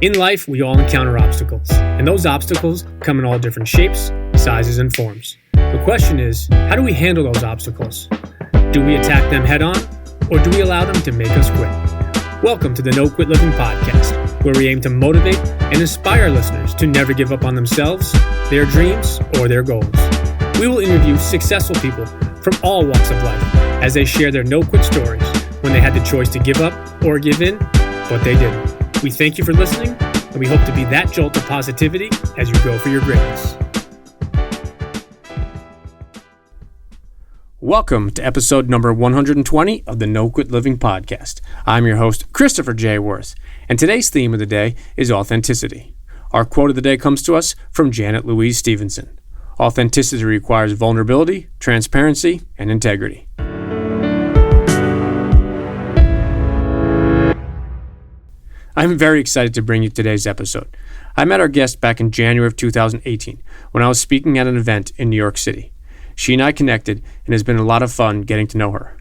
In life, we all encounter obstacles, and those obstacles come in all different shapes, sizes, and forms. The question is, how do we handle those obstacles? Do we attack them head on, or do we allow them to make us quit? Welcome to the No Quit Living podcast, where we aim to motivate and inspire listeners to never give up on themselves, their dreams, or their goals. We will interview successful people from all walks of life as they share their no-quit stories when they had the choice to give up or give in, but they didn't. We thank you for listening, and we hope to be that jolt of positivity as you go for your greatness. Welcome to episode number 120 of the No Quit Living podcast. I'm your host, Christopher J. Worth, and today's theme of the day is authenticity. Our quote of the day comes to us from Janet Louise Stevenson. Authenticity requires vulnerability, transparency, and integrity. I'm very excited to bring you today's episode. I met our guest back in January of 2018 when I was speaking at an event in New York City. She and I connected, and it has been a lot of fun getting to know her.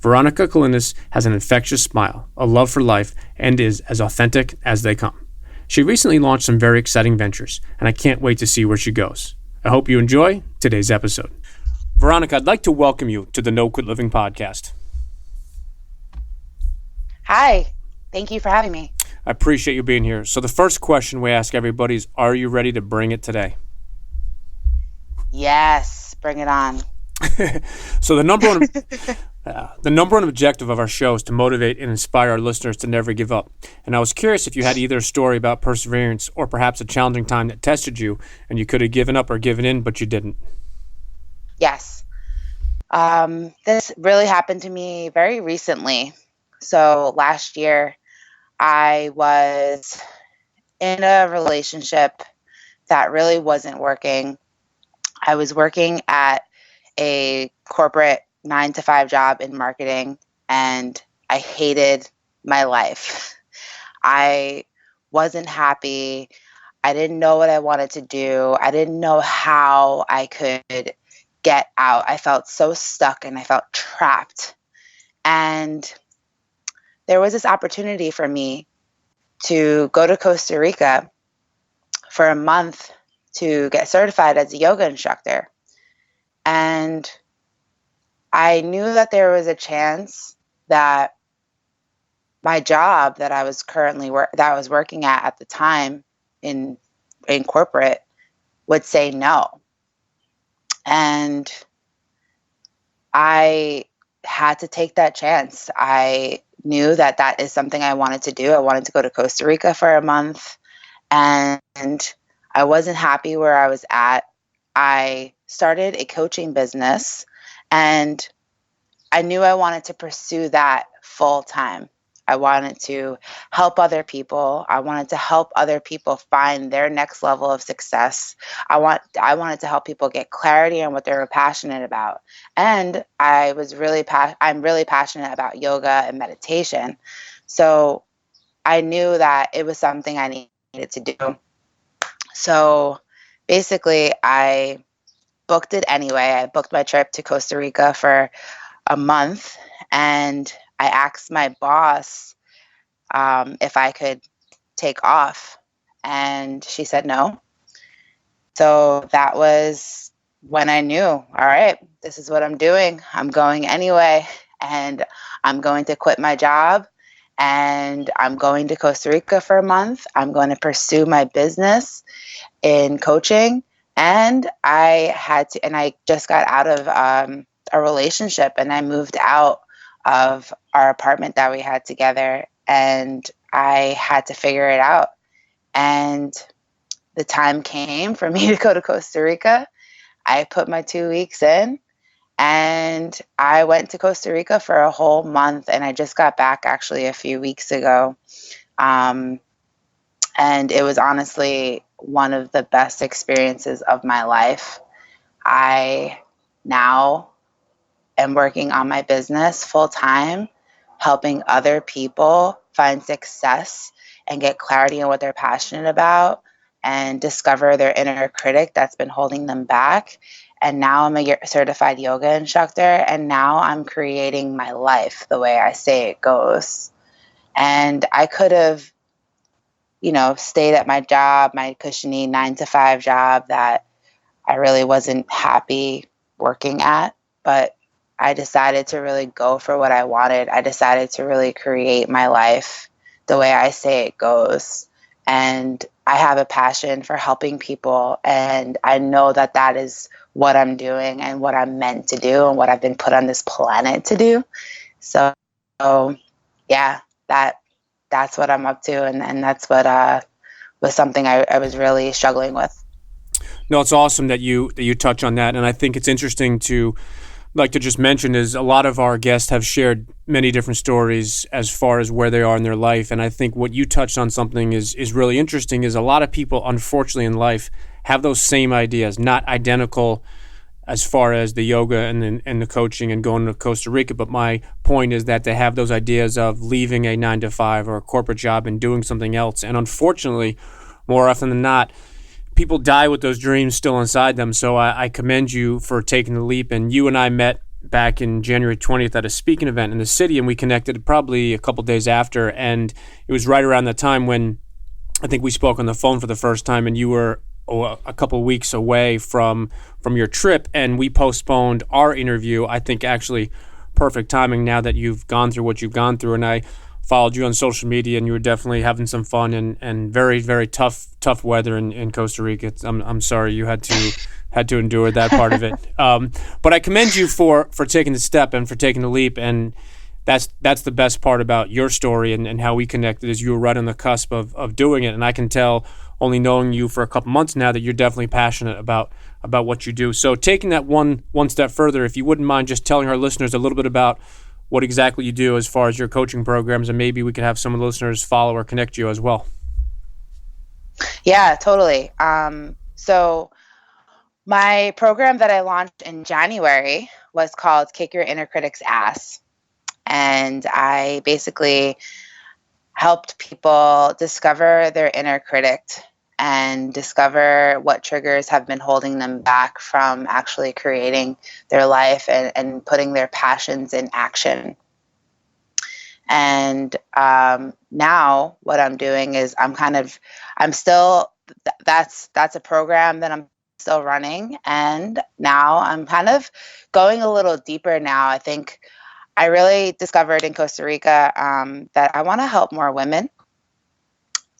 Veronica Kaulinis has an infectious smile, a love for life, and is as authentic as they come. She recently launched some very exciting ventures, and I can't wait to see where she goes. I hope you enjoy today's episode. Veronica, I'd like to welcome you to the No Quit Living podcast. Hi, thank you for having me. I appreciate you being here. So the first question we ask everybody is, are you ready to bring it today? Yes, bring it on. So the number one objective of our show is to motivate and inspire our listeners to never give up. And I was curious if you had either a story about perseverance or perhaps a challenging time that tested you and you could have given up or given in, but you didn't. Yes. This really happened to me very recently. So last year, I was in a relationship that really wasn't working. I was working at a corporate 9-to-5 job in marketing, and I hated my life. I wasn't happy. I didn't know what I wanted to do. I didn't know how I could get out. I felt so stuck and I felt trapped. And there was this opportunity for me to go to Costa Rica for a month to get certified as a yoga instructor. And I knew that there was a chance that my job that I was working at the time in corporate would say no. And I had to take that chance. I knew that is something I wanted to do. I wanted to go to Costa Rica for a month, and I wasn't happy where I was at. I started a coaching business, and I knew I wanted to pursue that full time. I wanted to help other people. I wanted to help other people find their next level of success. I wanted to help people get clarity on what they were passionate about. And I'm really passionate about yoga and meditation. So I knew that it was something I needed to do. So basically, I booked it anyway. I booked my trip to Costa Rica for a month, and I asked my boss if I could take off, and she said no. So that was when I knew, all right, this is what I'm doing. I'm going anyway, and I'm going to quit my job, and I'm going to Costa Rica for a month. I'm going to pursue my business in coaching, and I just got out of a relationship, and I moved out of our apartment that we had together, and I had to figure it out. And the time came for me to go to Costa Rica. I put my 2 weeks in, and I went to Costa Rica for a whole month, and I just got back actually a few weeks ago. And it was honestly one of the best experiences of my life. I now am working on my business full time, helping other people find success and get clarity on what they're passionate about and discover their inner critic that's been holding them back. And now I'm a certified yoga instructor, and now I'm creating my life the way I say it goes. And I could have stayed at my job, my cushiony 9-to-5 job that I really wasn't happy working at. But I decided to really go for what I wanted. I decided to really create my life the way I say it goes. And I have a passion for helping people. And I know that that is what I'm doing and what I'm meant to do and what I've been put on this planet to do. So yeah, that's what I'm up to. And that's what was something I was really struggling with. No, it's awesome that you touch on that. And I think it's interesting to just mention is a lot of our guests have shared many different stories as far as where they are in their life. And I think what you touched on something is really interesting is a lot of people, unfortunately, in life have those same ideas, not identical as far as the yoga and the coaching and going to Costa Rica. But my point is that they have those ideas of leaving a 9-to-5 or a corporate job and doing something else. And unfortunately, more often than not, people die with those dreams still inside them. So I commend you for taking the leap. And you and I met back in January 20th at a speaking event in the city, and we connected probably a couple days after. And it was right around the time when I think we spoke on the phone for the first time, and you were a couple of weeks away from your trip, and we postponed our interview. I think actually perfect timing now that you've gone through what you've gone through. And I followed you on social media, and you were definitely having some fun and very, very tough weather in Costa Rica. I'm sorry you had to endure that part of it. But I commend you for taking the step and for taking the leap. And that's the best part about your story and how we connected is you were right on the cusp of doing it. And I can tell, only knowing you for a couple months now, that you're definitely passionate about what you do. So taking that one step further, if you wouldn't mind just telling our listeners a little bit about what exactly you do as far as your coaching programs, and maybe we could have some of the listeners follow or connect you as well. Yeah, totally. So my program that I launched in January was called Kick Your Inner Critic's Ass. And I basically helped people discover their inner critic and discover what triggers have been holding them back from actually creating their life and putting their passions in action. And now what I'm doing is that's a program that I'm still running. And now I'm kind of going a little deeper now. I think I really discovered in Costa Rica that I want to help more women.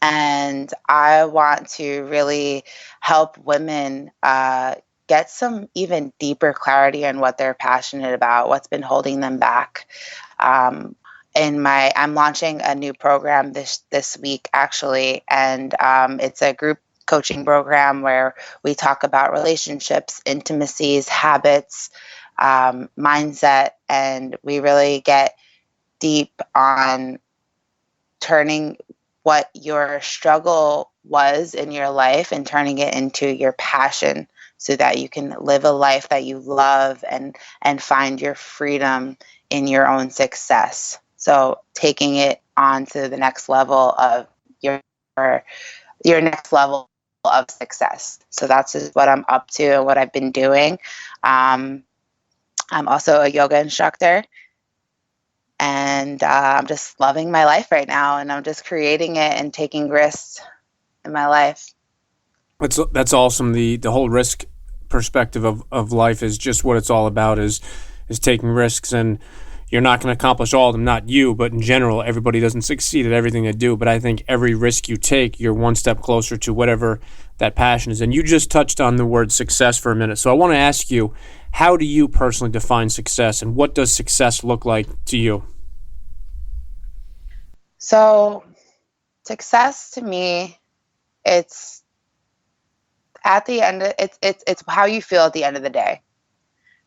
And I want to really help women get some even deeper clarity on what they're passionate about, what's been holding them back. I'm launching a new program this week, actually, and it's a group coaching program where we talk about relationships, intimacies, habits, mindset, and we really get deep on turning what your struggle was in your life and turning it into your passion so that you can live a life that you love and find your freedom in your own success. So taking it on to the next level of your next level of success. So that's just what I'm up to and what I've been doing. I'm also a yoga instructor, and I'm just loving my life right now, and I'm just creating it and taking risks in my life. That's awesome. The whole risk perspective of life is just what it's all about, is taking risks. And you're not going to accomplish all of them, not you, but in general, everybody doesn't succeed at everything they do. But I think every risk you take, you're one step closer to whatever that passion is. And you just touched on the word success for a minute. So I want to ask you, how do you personally define success, and what does success look like to you? So success to me, it's at the end, it's how you feel at the end of the day.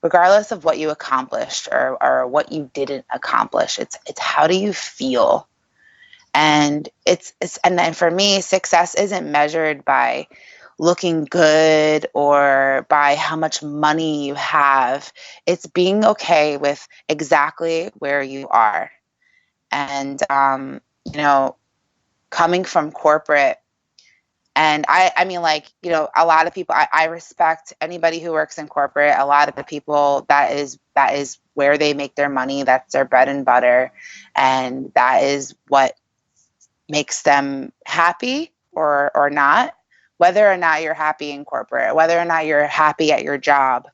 Regardless of what you accomplished or what you didn't accomplish, it's how do you feel? And and then for me, success isn't measured by looking good or by how much money you have. It's being okay with exactly where you are. And coming from corporate, and I mean, like, a lot of people, I respect anybody who works in corporate. A lot of the people, that is where they make their money. That's their bread and butter. And that is what makes them happy or not, whether or not you're happy in corporate, whether or not you're happy at your job.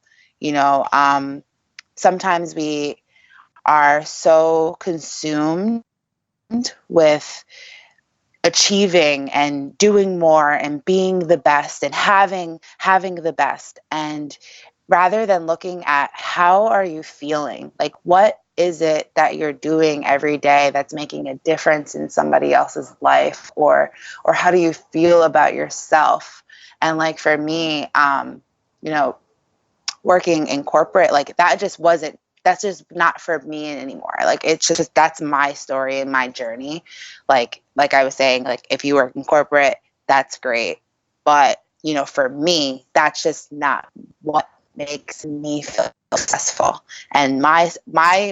Sometimes we are so consumed with achieving and doing more and being the best and having the best, and rather than looking at how are you feeling, like what is it that you're doing every day that's making a difference in somebody else's life, or how do you feel about yourself? And like for me, working in corporate, like that's just not for me anymore. Like it's just, that's my story and my journey. Like I was saying, like if you work in corporate, that's great, but for me, that's just not what makes me feel successful. And my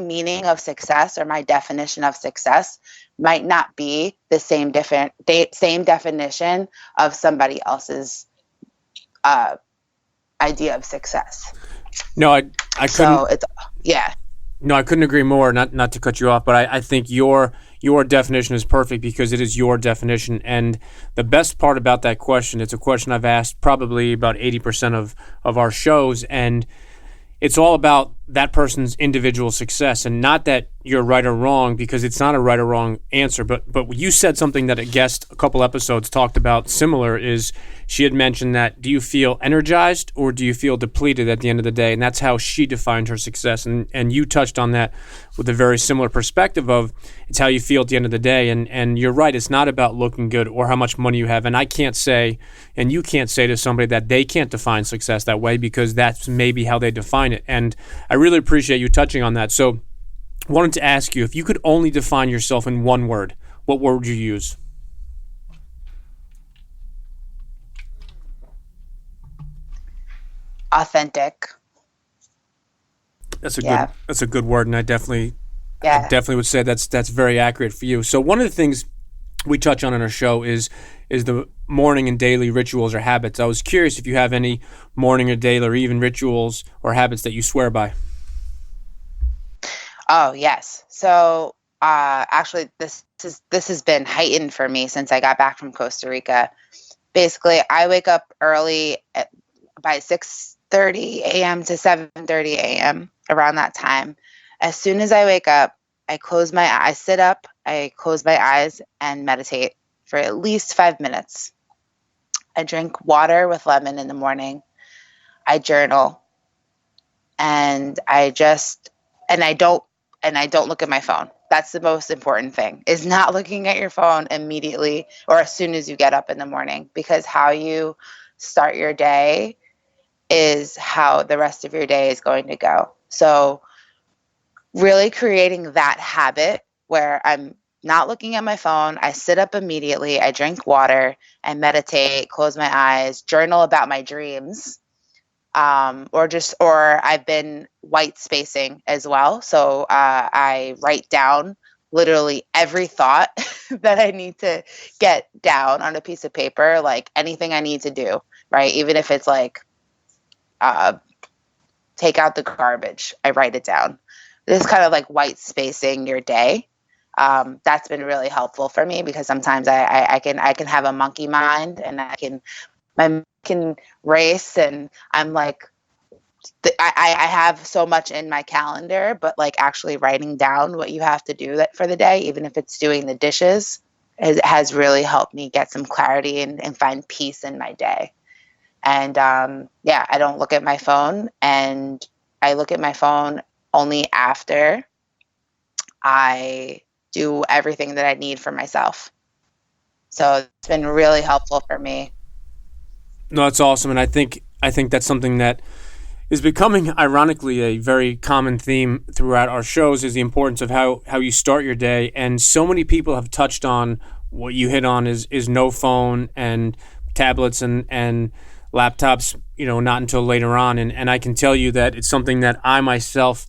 meaning of success, or my definition of success, might not be the same definition of somebody else's idea of success. No, I couldn't. So it's, yeah. No, I couldn't agree more. Not to cut you off, but I think your definition is perfect because it is your definition. And the best part about that question, it's a question I've asked probably about 80% of our shows, and it's all about that person's individual success, and not that you're right or wrong, because it's not a right or wrong answer. But you said something that a guest a couple episodes talked about similar, is she had mentioned that, do you feel energized or do you feel depleted at the end of the day? And that's how she defined her success. And you touched on that with a very similar perspective of it's how you feel at the end of the day. And you're right, it's not about looking good or how much money you have. And I can't say, and you can't say to somebody that they can't define success that way, because that's maybe how they define it. And I really appreciate you touching on that. So I wanted to ask you, if you could only define yourself in one word, what word would you use? Authentic. That's a good word, and I definitely would say that's very accurate for you. So one of the things we touch on in our show is the morning and daily rituals or habits. I was curious if you have any morning or daily or even rituals or habits that you swear by. Oh, yes. So actually, this has been heightened for me since I got back from Costa Rica. Basically, I wake up early by 6:30 a.m. to 7:30 a.m. around that time. As soon as I wake up, I sit up, I close my eyes and meditate for at least 5 minutes. I drink water with lemon in the morning. I journal, and I don't look at my phone. That's the most important thing, is not looking at your phone immediately or as soon as you get up in the morning, because how you start your day is how the rest of your day is going to go. So really creating that habit where I'm not looking at my phone, I sit up immediately, I drink water, I meditate, close my eyes, journal about my dreams, or I've been white spacing as well. So I write down literally every thought that I need to get down on a piece of paper, like anything I need to do, right? Even if it's like take out the garbage, I write it down. This is kind of like white spacing your day. That's been really helpful for me, because sometimes I can have a monkey mind, and my mind can race, and I'm like, I have so much in my calendar, but like actually writing down what you have to do for the day, even if it's doing the dishes, has really helped me get some clarity and find peace in my day. And I don't look at my phone, and I look at my phone only after I do everything that I need for myself. So it's been really helpful for me. No, that's awesome. And I think that's something that is becoming, ironically, a very common theme throughout our shows, is the importance of how you start your day. And so many people have touched on what you hit on is no phone and tablets and laptops, not until later on. And I can tell you that it's something that I myself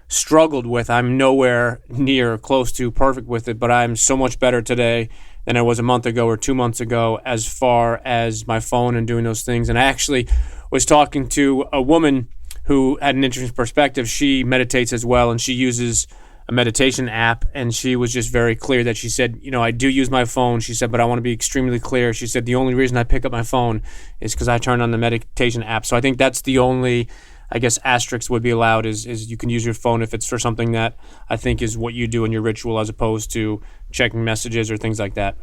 struggled with. I'm nowhere near close to perfect with it, but I'm so much better today than I was a month ago or 2 months ago as far as my phone and doing those things. And I actually was talking to a woman who had an interesting perspective. She meditates as well, and she uses a meditation app, and she was just very clear that she said, I do use my phone. She said, but I want to be extremely clear. She said, the only reason I pick up my phone is because I turn on the meditation app. So I think that's the only, I guess, asterisk would be allowed is you can use your phone if it's for something that I think is what you do in your ritual, as opposed to checking messages or things like that.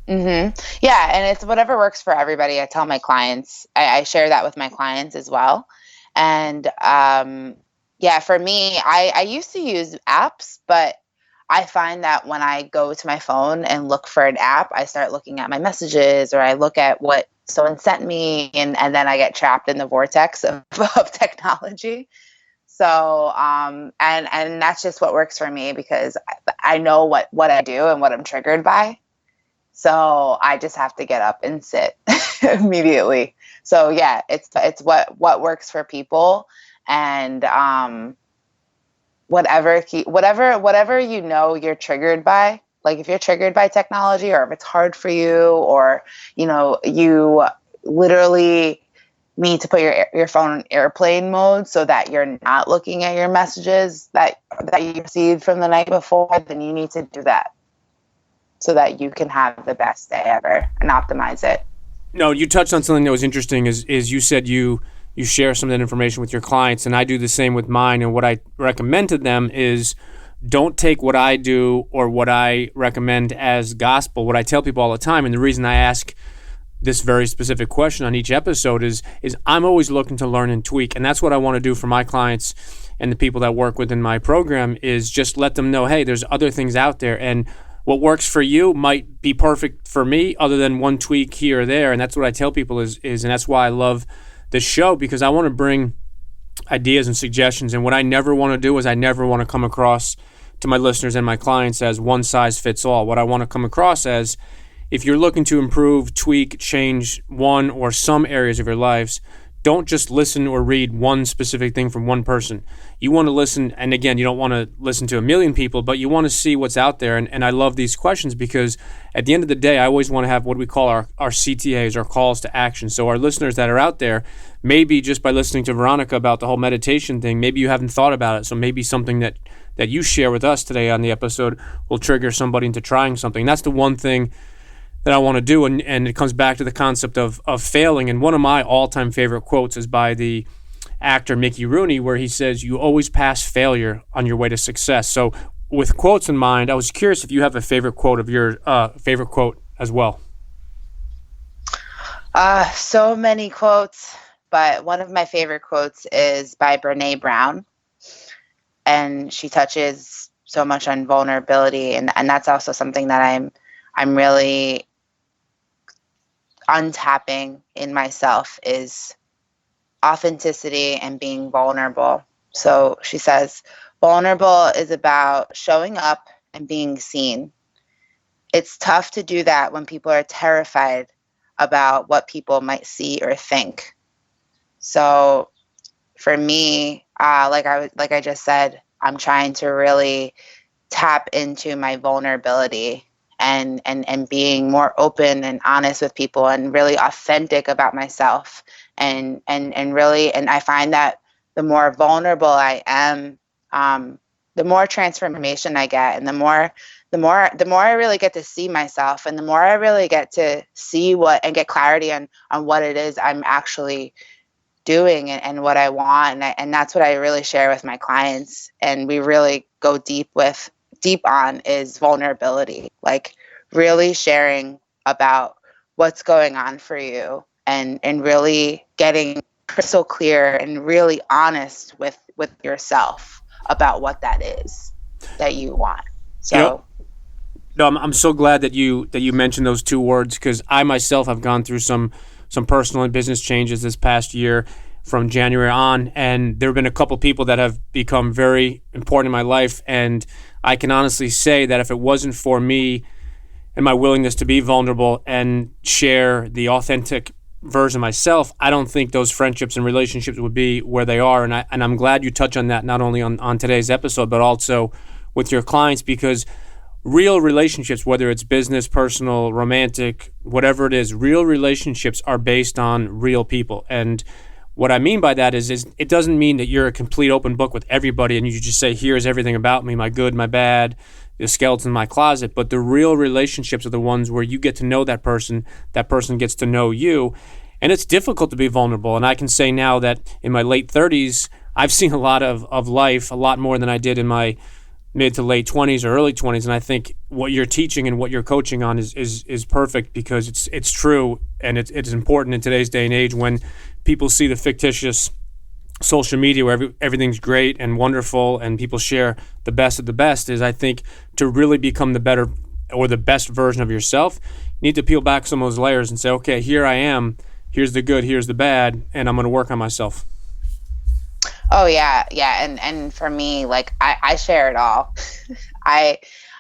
Yeah, and it's whatever works for everybody. I tell my clients, I share that with my clients as well. And yeah, for me, I used to use apps, but I find that when I go to my phone and look for an app, I start looking at my messages, or I look at what someone sent me, and then I get trapped in the vortex of technology. So, and that's just what works for me, because I know what I do and what I'm triggered by. So I just have to get up and sit immediately. So yeah, it's what works for people, and whatever you're triggered by. Like if you're triggered by technology, or if it's hard for you, or you literally need to put your phone in airplane mode so that you're not looking at your messages that you received from the night before, then you need to do that, so that you can have the best day ever and optimize it. No, you touched on something that was interesting is you said you share some of that information with your clients, and I do the same with mine. And what I recommend to them is don't take what I do or what I recommend as gospel. What I tell people all the time, and the reason I ask this very specific question on each episode is I'm always looking to learn and tweak. And that's what I want to do for my clients and the people that work within my program, is just let them know, hey, there's other things out there. And what works for you might be perfect for me, other than one tweak here or there. And that's what I tell people is and that's why I love this show, because I want to bring ideas and suggestions. And what I never want to do is I never want to come across to my listeners and my clients as one size fits all. What I want to come across as, if you're looking to improve, tweak, change one or some areas of your lives, don't just listen or read one specific thing from one person. You want to listen, and again, you don't want to listen to a million people, but you want to see what's out there. And I love these questions, because at the end of the day, I always want to have what we call our CTAs, our calls to action. So our listeners that are out there, maybe just by listening to Veronica about the whole meditation thing, maybe you haven't thought about it. So maybe something that you share with us today on the episode will trigger somebody into trying something. That's the one thing that I want to do, and it comes back to the concept of failing. And one of my all-time favorite quotes is by the actor Mickey Rooney, where he says, you always pass failure on your way to success. So with quotes in mind, I was curious if you have a favorite quote of your favorite quote as well. So many quotes, but one of my favorite quotes is by Brené Brown, and she touches so much on vulnerability, and that's also something that I'm really untapping in myself, is authenticity and being vulnerable. So she says, vulnerable is about showing up and being seen. It's tough to do that when people are terrified about what people might see or think. So for me, like I just said, I'm trying to really tap into my vulnerability and being more open and honest with people, and really authentic about myself. And I find that the more vulnerable I am, the more transformation I get, and the more I really get to see myself, and the more I really get to see and get clarity on what it is I'm actually doing and what I want. And that's what I really share with my clients. And we really go deep on is vulnerability, like really sharing about what's going on for you, and really getting crystal clear and really honest with yourself about what that is that you want. So no, I'm so glad that you mentioned those two words, because I myself have gone through some personal and business changes this past year from January on, and there have been a couple people that have become very important in my life, and I can honestly say that if it wasn't for me and my willingness to be vulnerable and share the authentic version of myself, I don't think those friendships and relationships would be where they are. And I'm glad you touch on that, not only on today's episode, but also with your clients, because real relationships, whether it's business, personal, romantic, whatever it is, real relationships are based on real people. And What I mean by that is it doesn't mean that you're a complete open book with everybody and you just say, here's everything about me, my good, my bad, the skeleton in my closet. But the real relationships are the ones where you get to know that person gets to know you. And it's difficult to be vulnerable. And I can say now that in my late 30s, I've seen a lot of life, a lot more than I did in my mid to late 20s or early 20s. And I think what you're teaching and what you're coaching on is perfect, because it's true, and it's important in today's day and age when people see the fictitious social media where everything's great and wonderful and people share the best of the best. Is, I think, to really become the better or the best version of yourself, you need to peel back some of those layers and say, okay, here I am, here's the good, here's the bad, and I'm going to work on myself. Oh yeah. And for me, like I share it all. I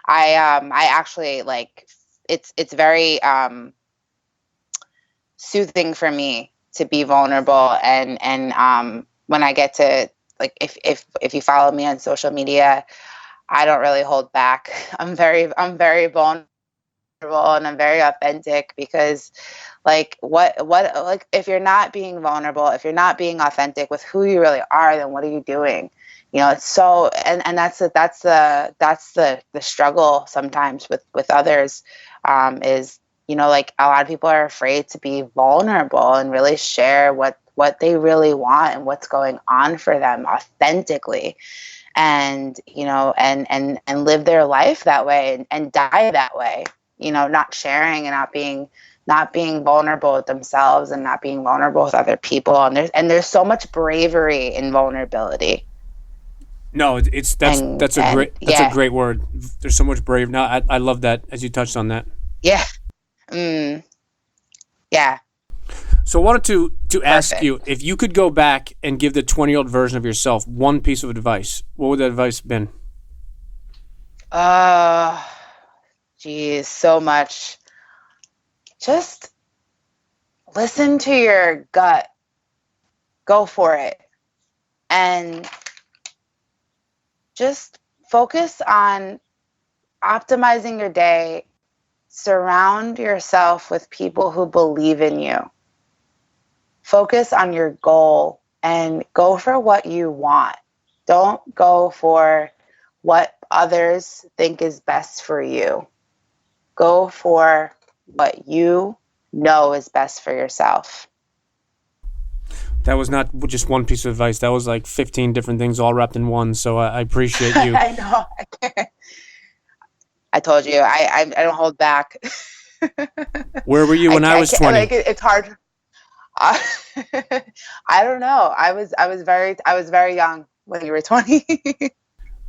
actually, like, it's very soothing for me to be vulnerable, and when I get to, like, if you follow me on social media, I don't really hold back. I'm very vulnerable, and I'm very authentic, because, like, what like, if you're not being vulnerable, if you're not being authentic with who you really are, then what are you doing? It's so, and that's the struggle sometimes with others, is, like, a lot of people are afraid to be vulnerable and really share what they really want and what's going on for them authentically, and and live their life that way, and die that way, not sharing and not being vulnerable with themselves and not being vulnerable with other people. And there's so much bravery in vulnerability. No, that's a great word. There's so much brave. No, I love that, as you touched on that. Yeah. Yeah. So I wanted to ask you, if you could go back and give the 20-year-old version of yourself one piece of advice, what would that advice have been? Geez, so much. Just listen to your gut. Go for it. And just focus on optimizing your day. Surround yourself with people who believe in you. Focus on your goal and go for what you want. Don't go for what others think is best for you. Go for what you know is best for yourself. That was not just one piece of advice. That was like 15 different things all wrapped in one. So I appreciate you. I know. I told you, I don't hold back. Where were you when I was 20? Like, it's hard. I don't know. I was very young when you were 20.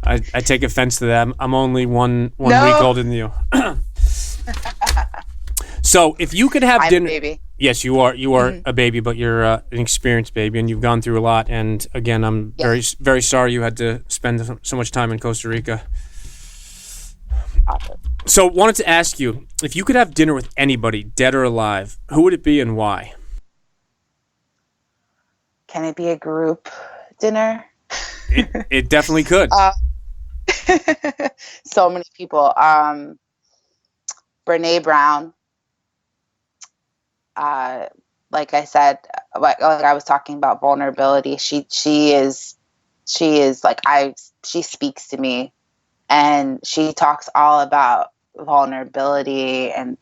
I take offense to that. I'm only one week older than you. So if you could have dinner, I'm a baby. Yes, you are a baby, but you're an experienced baby, and you've gone through a lot. And again, I'm very sorry you had to spend so much time in Costa Rica. Awesome. So wanted to ask you, if you could have dinner with anybody, dead or alive, who would it be and why? Can it be a group dinner? It definitely could. So many people. Brene Brown. Like I said, like I was talking about vulnerability. She speaks to me, and she talks all about vulnerability and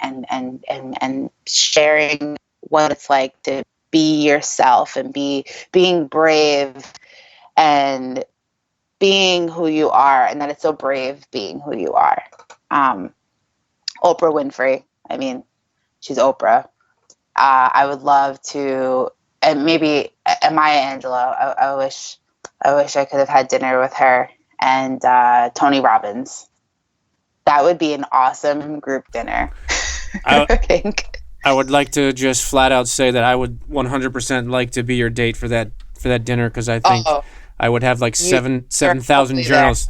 sharing what it's like to be yourself and being brave and being who you are, and that it's so brave being who you are. Oprah Winfrey. I mean, she's Oprah. I would love to, and maybe Maya Angelou. I wish I could have had dinner with her, and Tony Robbins. That would be an awesome group dinner. I think. I would like to just flat out say that I would 100% like to be your date for that dinner, because I think I would have like 7,000 journals.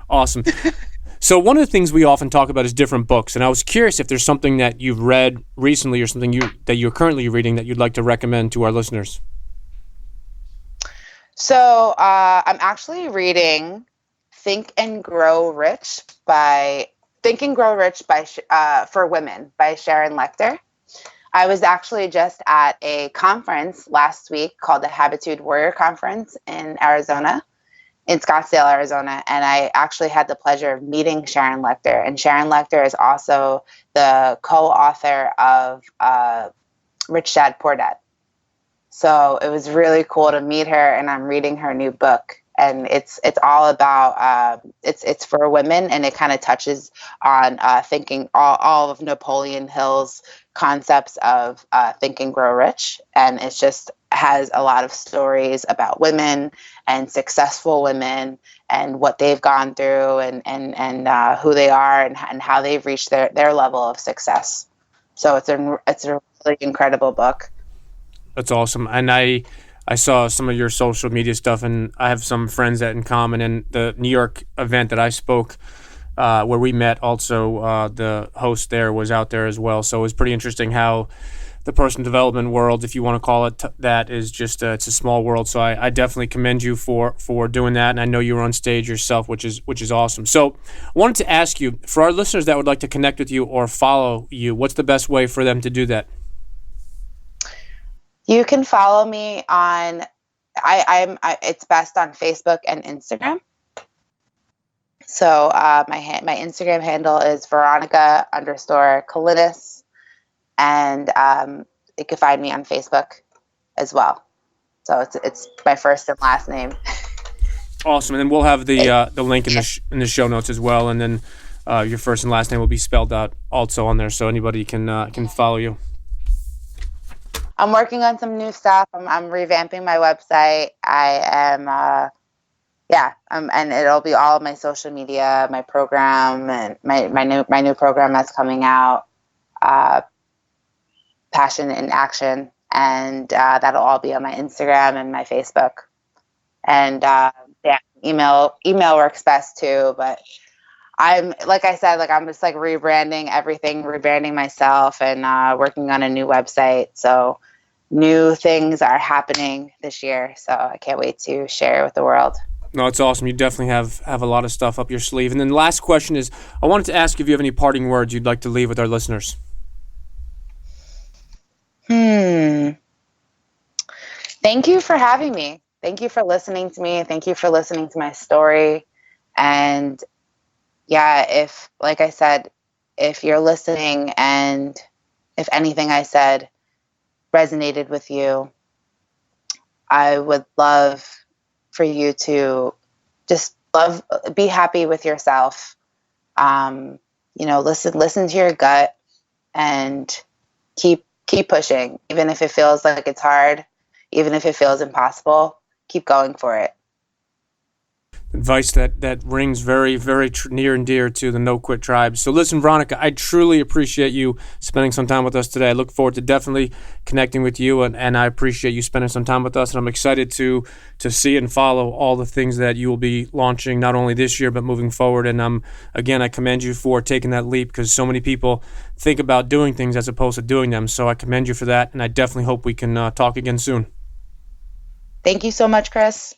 Awesome. So one of the things we often talk about is different books, and I was curious if there's something that you've read recently or something that you're currently reading that you'd like to recommend to our listeners. So I'm actually reading Think and Grow Rich for Women by Sharon Lechter. I was actually just at a conference last week called the Habitude Warrior Conference in Arizona, in Scottsdale, Arizona, and I actually had the pleasure of meeting Sharon Lechter. And Sharon Lechter is also the co-author of Rich Dad, Poor Dad. So it was really cool to meet her, and I'm reading her new book. And it's all about it's for women, and it kind of touches on thinking all of Napoleon Hill's concepts of Think and Grow Rich, and it just has a lot of stories about women and successful women and what they've gone through and who they are and how they've reached their level of success. So it's a really incredible book. That's awesome. And I saw some of your social media stuff, and I have some friends that in common. And the New York event that I spoke, where we met, also the host there was out there as well. So it was pretty interesting how the personal development world, if you want to call it that, is just it's a small world. So I definitely commend you for doing that. And I know you were on stage yourself, which is awesome. So I wanted to ask you, for our listeners that would like to connect with you or follow you, what's the best way for them to do that? You can follow me on, it's best on Facebook and Instagram. So my Instagram handle is Veronica_Kaulinis, and you can find me on Facebook as well. So it's my first and last name. Awesome, and then we'll have the link in the show notes as well, and then your first and last name will be spelled out also on there, so anybody can follow you. I'm working on some new stuff. I'm revamping my website. I am, and it'll be all of my social media, my program, and my new program that's coming out, Passion in Action, and that'll all be on my Instagram and my Facebook. And email works best too. But I'm, like I said, I'm just rebranding everything, rebranding myself, and working on a new website. So new things are happening this year, so I can't wait to share with the world. No, it's awesome. You definitely have a lot of stuff up your sleeve. And then the last question is, I wanted to ask if you have any parting words you'd like to leave with our listeners. Thank you for having me. Thank you for listening to me. Thank you for listening to my story. And like I said, if you're listening and if anything I said resonated with you, I would love for you to just be happy with yourself. Listen to your gut and keep pushing, even if it feels like it's hard, even if it feels impossible. Keep going for it. Advice that rings very, very near and dear to the No Quit Tribe. So listen, Veronica, I truly appreciate you spending some time with us today. I look forward to definitely connecting with you, and I appreciate you spending some time with us, and I'm excited to see and follow all the things that you will be launching, not only this year, but moving forward. And again, I commend you for taking that leap, because so many people think about doing things as opposed to doing them. So I commend you for that, and I definitely hope we can talk again soon. Thank you so much, Chris.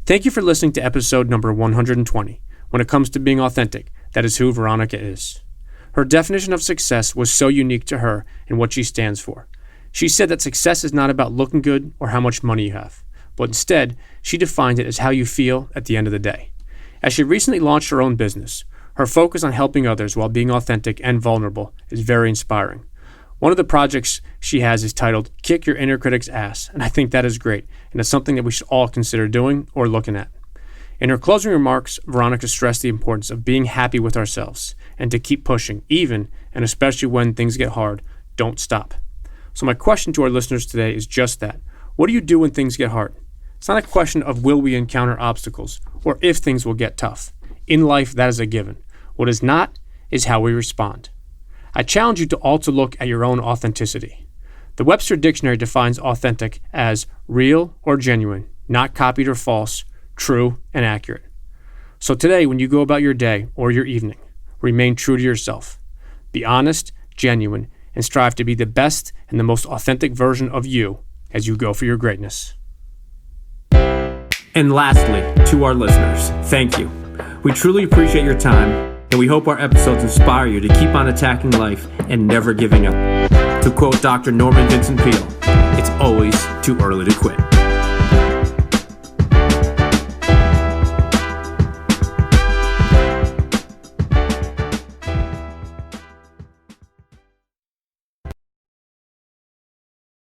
Thank you for listening to episode number 120. When it comes to being authentic, that is who Veronica is. Her definition of success was so unique to her and what she stands for. She said that success is not about looking good or how much money you have, but instead, she defined it as how you feel at the end of the day. As she recently launched her own business, her focus on helping others while being authentic and vulnerable is very inspiring. One of the projects she has is titled Kick Your Inner Critic's Ass, and I think that is great, and it's something that we should all consider doing or looking at. In her closing remarks, Veronica stressed the importance of being happy with ourselves and to keep pushing, even and especially when things get hard. Don't stop. So my question to our listeners today is just that. What do you do when things get hard? It's not a question of will we encounter obstacles or if things will get tough. In life, that is a given. What is not is how we respond. I challenge you to also look at your own authenticity. The Webster Dictionary defines authentic as real or genuine, not copied or false, true and accurate. So today, when you go about your day or your evening, remain true to yourself. Be honest, genuine, and strive to be the best and the most authentic version of you as you go for your greatness. And lastly, to our listeners, thank you. We truly appreciate your time, and we hope our episodes inspire you to keep on attacking life and never giving up. To quote Dr. Norman Vincent Peale, it's always too early to quit.